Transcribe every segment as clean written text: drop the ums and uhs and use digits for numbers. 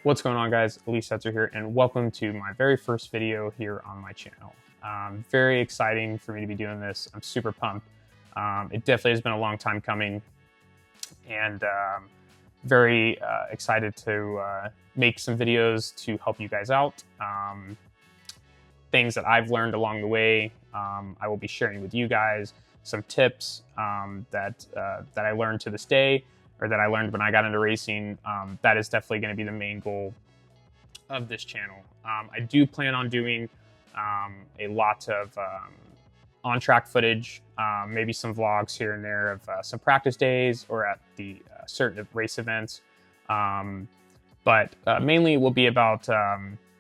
What's going on, guys? Elise Setzer here, and welcome to my very first video here on my channel. Very exciting for me to be doing this. I'm super pumped. It definitely has been a long time coming, and very excited to make some videos to help you guys out. Things that I've learned along the way, I will be sharing with you guys. Some tips that I learned to this day, or that I learned when I got into racing. That is definitely going to be the main goal of this channel. I do plan on doing a lot of on-track footage, maybe some vlogs here and there of some practice days or at the certain race events. But mainly it will be about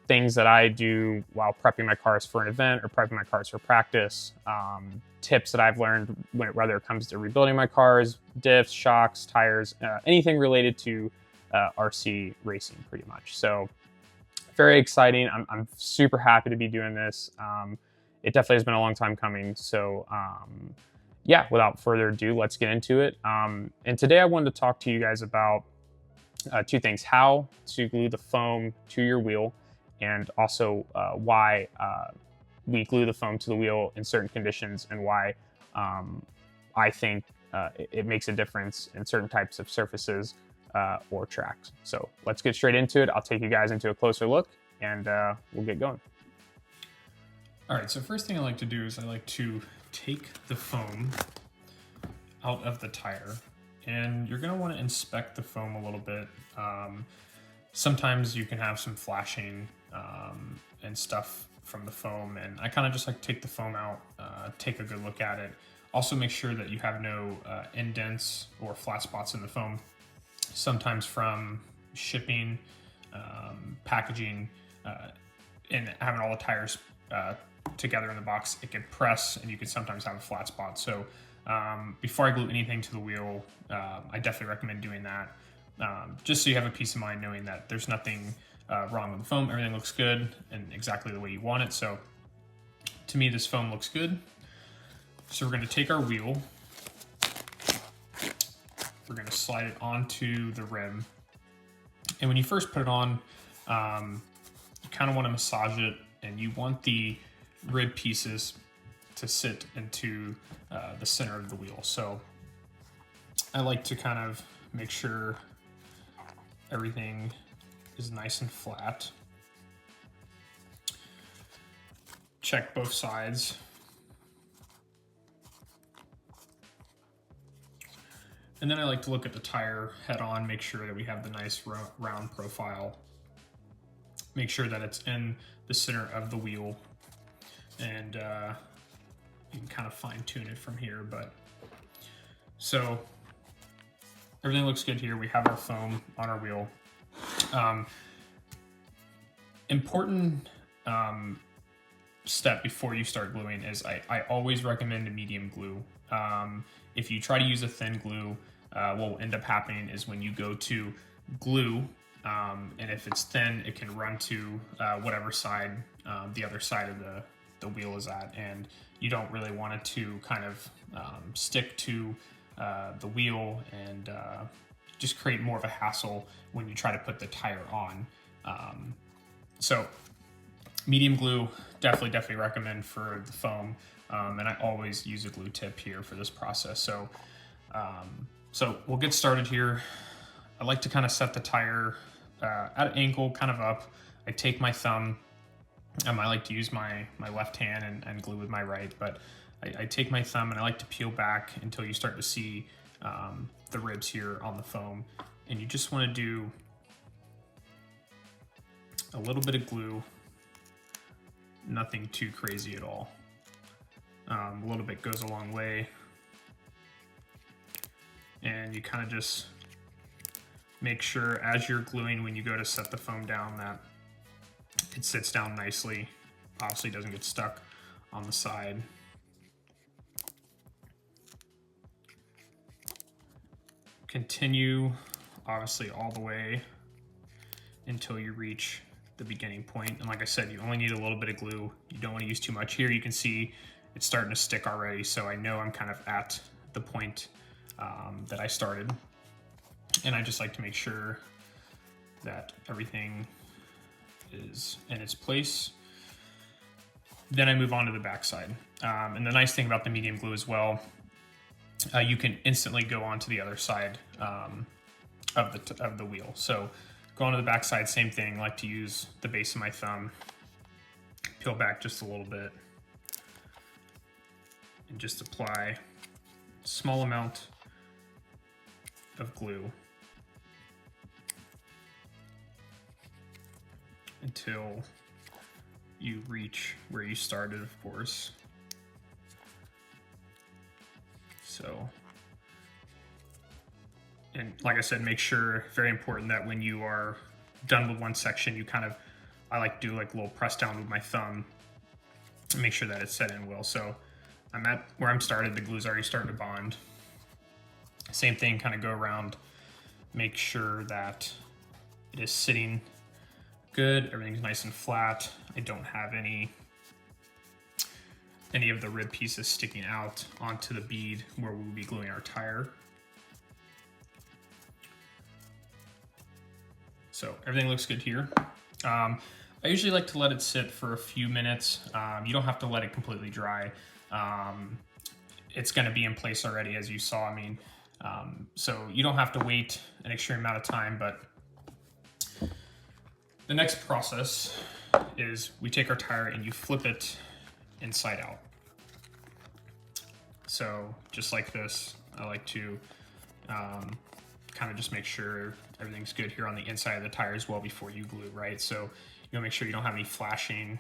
things that I do while prepping my cars for an event or prepping my cars for practice. Tips that I've learned whether it comes to rebuilding my cars, diffs, shocks, tires, anything related to RC racing pretty much. So very exciting. I'm super happy to be doing this. It definitely has been a long time coming. So yeah, without further ado, let's get into it. And today I wanted to talk to you guys about two things: how to glue the foam to your wheel, and also why we glue the foam to the wheel in certain conditions, and why I think it makes a difference in certain types of surfaces or tracks. So let's get straight into it. I'll take you guys into a closer look, and we'll get going. All right, so first thing I like to do is I like to take the foam out of the tire, and you're gonna wanna inspect the foam a little bit. Sometimes you can have some flashing and stuff from the foam, and I kind of just like take the foam out, take a good look at it. Also make sure that you have no indents or flat spots in the foam. Sometimes from shipping, packaging, and having all the tires together in the box, it can press and you can sometimes have a flat spot. So before I glue anything to the wheel, I definitely recommend doing that. Just so you have a peace of mind knowing that there's nothing wrong with the foam. Everything looks good and exactly the way you want it. So to me, this foam looks good. So we're going to take our wheel, we're going to slide it onto the rim, and when you first put it on, you kind of want to massage it, and you want the rib pieces to sit into the center of the wheel. So I like to kind of make sure everything is nice and flat. Check both sides. And then I like to look at the tire head on, make sure that we have the nice round profile. Make sure that it's in the center of the wheel, and you can kind of fine tune it from here. But so everything looks good here. We have our foam on our wheel. Important step before you start gluing is I always recommend a medium glue. If you try to use a thin glue, what will end up happening is when you go to glue, and if it's thin, it can run to whatever side the other side of the wheel is at, and you don't really want it to kind of stick to the wheel and just create more of a hassle when you try to put the tire on. So medium glue, definitely recommend for the foam, and I always use a glue tip here for this process. So so we'll get started here. I like to kind of set the tire at an angle, kind of up. I take my thumb. I like to use my left hand and glue with my right, but I take my thumb and I like to peel back until you start to see the ribs here on the foam. And you just want to do a little bit of glue, nothing too crazy at all. A little bit goes a long way. And you kind of just make sure as you're gluing, when you go to set the foam down, that it sits down nicely. Obviously doesn't get stuck on the side. Continue, obviously, all the way until you reach the beginning point. And like I said, you only need a little bit of glue. You don't want to use too much. Here you can see it's starting to stick already, so I know I'm kind of at the point that I started. And I just like to make sure that everything is in its place. Then I move on to the back side. And the nice thing about the medium glue as well, you can instantly go on to the other side of the wheel. So go on to the back side, same thing. I like to use the base of my thumb, peel back just a little bit, and just apply a small amount of glue until you reach where you started, of course. So, and like I said, make sure, very important, that when you are done with one section, you kind of, I like to do like a little press down with my thumb and make sure that it's set in well. So I'm at where I'm started, the glue's already starting to bond. Same thing, kind of go around, make sure that it is sitting good, everything's nice and flat. I don't have any of the rib pieces sticking out onto the bead where we'll be gluing our tire. So everything looks good here. I usually like to let it sit for a few minutes. You don't have to let it completely dry. It's gonna be in place already, as you saw. I mean, so you don't have to wait an extreme amount of time, but the next process is we take our tire and you flip it inside out. So just like this, I like to kind of just make sure everything's good here on the inside of the tire as well before you glue, right? So you'll make sure you don't have any flashing,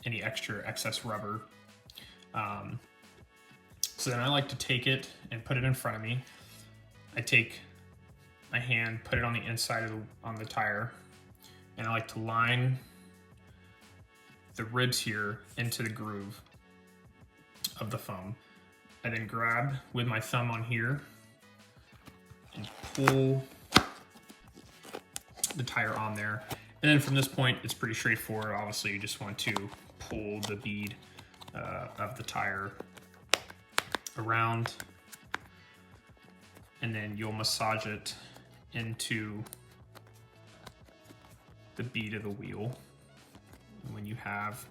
any excess rubber. So then I like to take it and put it in front of me. I take my hand, put it on the inside of on the tire, and I like to line the ribs here into the groove of the foam. I then grab with my thumb on here and pull the tire on there. And then from this point, it's pretty straightforward. Obviously, you just want to pull the bead of the tire around, and then you'll massage it into the bead of the wheel. And when you have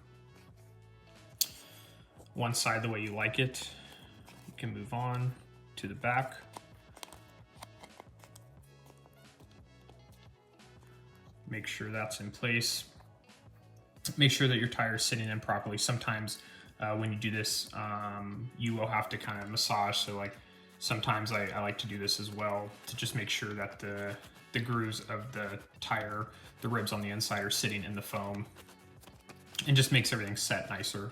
one side the way you like it, you can move on to the back. Make sure that's in place. Make sure that your tire is sitting in properly. Sometimes when you do this, you will have to kind of massage. So like sometimes I like to do this as well to just make sure that the grooves of the tire, the ribs on the inside, are sitting in the foam, and just makes everything set nicer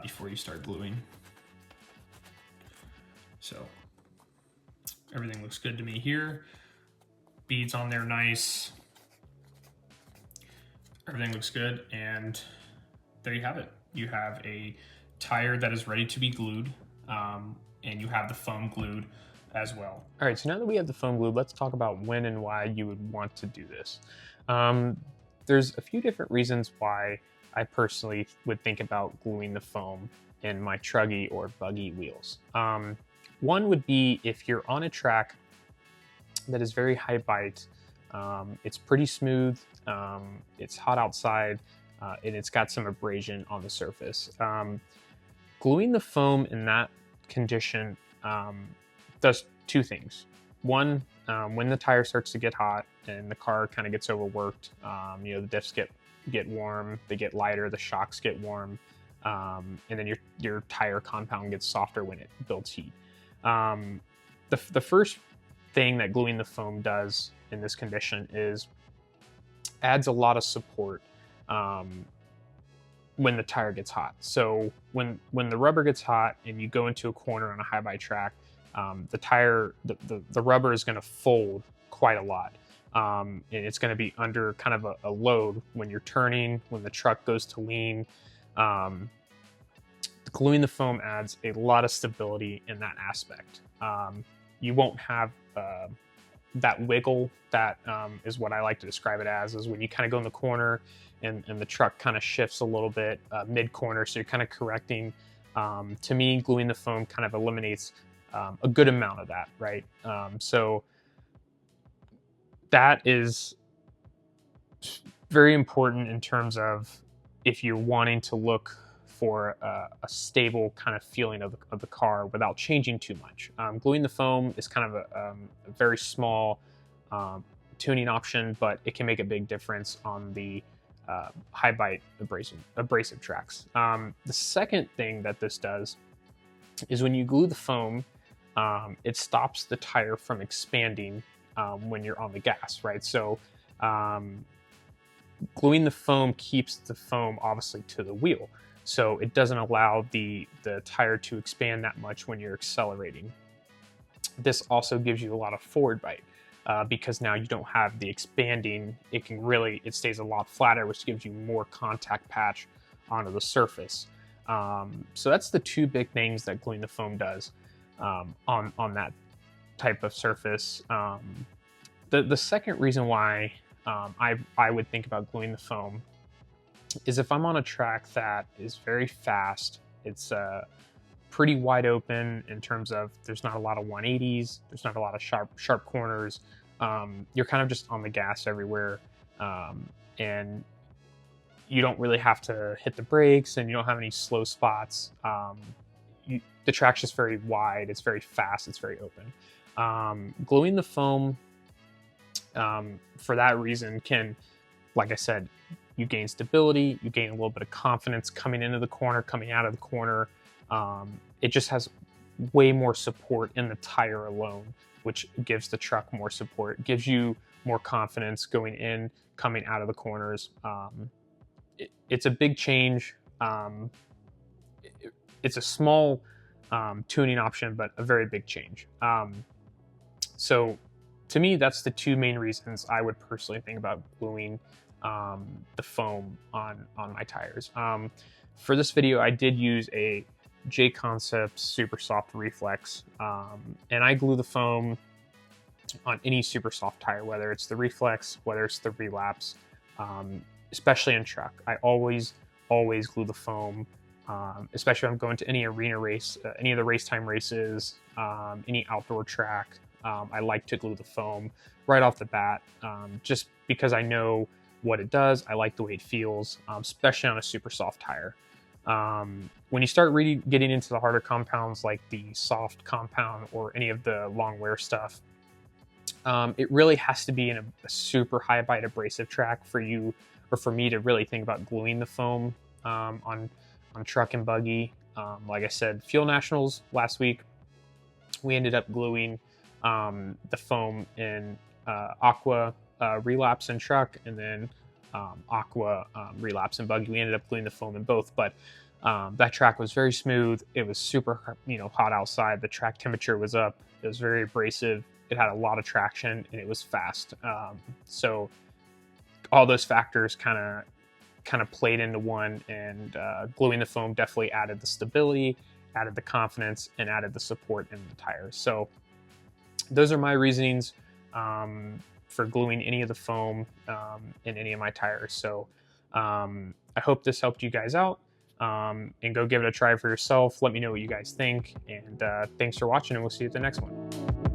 before you start gluing. So everything looks good to me here. Beads on there nice. Everything looks good, and there you have it. You have a tire that is ready to be glued, and you have the foam glued as well. All right, so now that we have the foam glued, let's talk about when and why you would want to do this. There's a few different reasons why I personally would think about gluing the foam in my truggy or buggy wheels. One would be if you're on a track that is very high bite, it's pretty smooth, it's hot outside, and it's got some abrasion on the surface. Gluing the foam in that condition does two things. One, when the tire starts to get hot and the car kind of gets overworked, you know, the diffs get warm, they get lighter, the shocks get warm, and then your tire compound gets softer when it builds heat. The first thing that gluing the foam does in this condition is adds a lot of support when the tire gets hot. So when the rubber gets hot and you go into a corner on a high bite track, the rubber is going to fold quite a lot. And it's going to be under kind of a load when you're turning, when the truck goes to lean. Gluing the foam adds a lot of stability in that aspect. You won't have that wiggle that is what I like to describe it as, is when you kind of go in the corner and the truck kind of shifts a little bit mid-corner, so you're kind of correcting. To me, gluing the foam kind of eliminates a good amount of that, right? So that is very important in terms of if you're wanting to look for a stable kind of feeling of the car without changing too much. Gluing the foam is kind of a very small tuning option, but it can make a big difference on the high bite abrasive tracks. The second thing that this does is when you glue the foam, it stops the tire from expanding when you're on the gas, right? So gluing the foam keeps the foam obviously to the wheel, so it doesn't allow the tire to expand that much when you're accelerating. This also gives you a lot of forward bite because now you don't have the expanding. It stays a lot flatter, which gives you more contact patch onto the surface. So that's the two big things that gluing the foam does on that type of surface. The second reason why I would think about gluing the foam is if I'm on a track that is very fast, it's pretty wide open in terms of there's not a lot of 180s, there's not a lot of sharp corners. You're kind of just on the gas everywhere, and you don't really have to hit the brakes, and you don't have any slow spots. The track's just very wide, it's very fast, it's very open. Gluing the foam for that reason can, like I said, you gain stability, you gain a little bit of confidence coming into the corner, coming out of the corner. It just has way more support in the tire alone, which gives the truck more support. It gives you more confidence going in, coming out of the corners. It's a big change. It's a small tuning option, but a very big change. So to me, that's the two main reasons I would personally think about gluing the foam on my tires. For this video, I did use a J-Concept Super Soft Reflex, and I glue the foam on any super soft tire, whether it's the Reflex, whether it's the Relapse, especially in truck. I always glue the foam, especially when I'm going to any arena race, any of the race time races, any outdoor track. I like to glue the foam right off the bat, just because I know what it does. I like the way it feels, especially on a super soft tire. When you start really getting into the harder compounds like the soft compound or any of the long wear stuff, it really has to be in a super high bite abrasive track for you or for me to really think about gluing the foam on truck and buggy. Like I said, Fuel Nationals last week, we ended up gluing the foam in Aqua Relapse and truck, and then Aqua Relapse and buggy. We ended up gluing the foam in both, but that track was very smooth. It was super, hot outside. The track temperature was up. It was very abrasive. It had a lot of traction, and it was fast. So all those factors kind of played into one, and gluing the foam definitely added the stability, added the confidence, and added the support in the tires. So those are my reasonings for gluing any of the foam in any of my tires. So I hope this helped you guys out, and go give it a try for yourself. Let me know what you guys think, and thanks for watching, and we'll see you at the next one.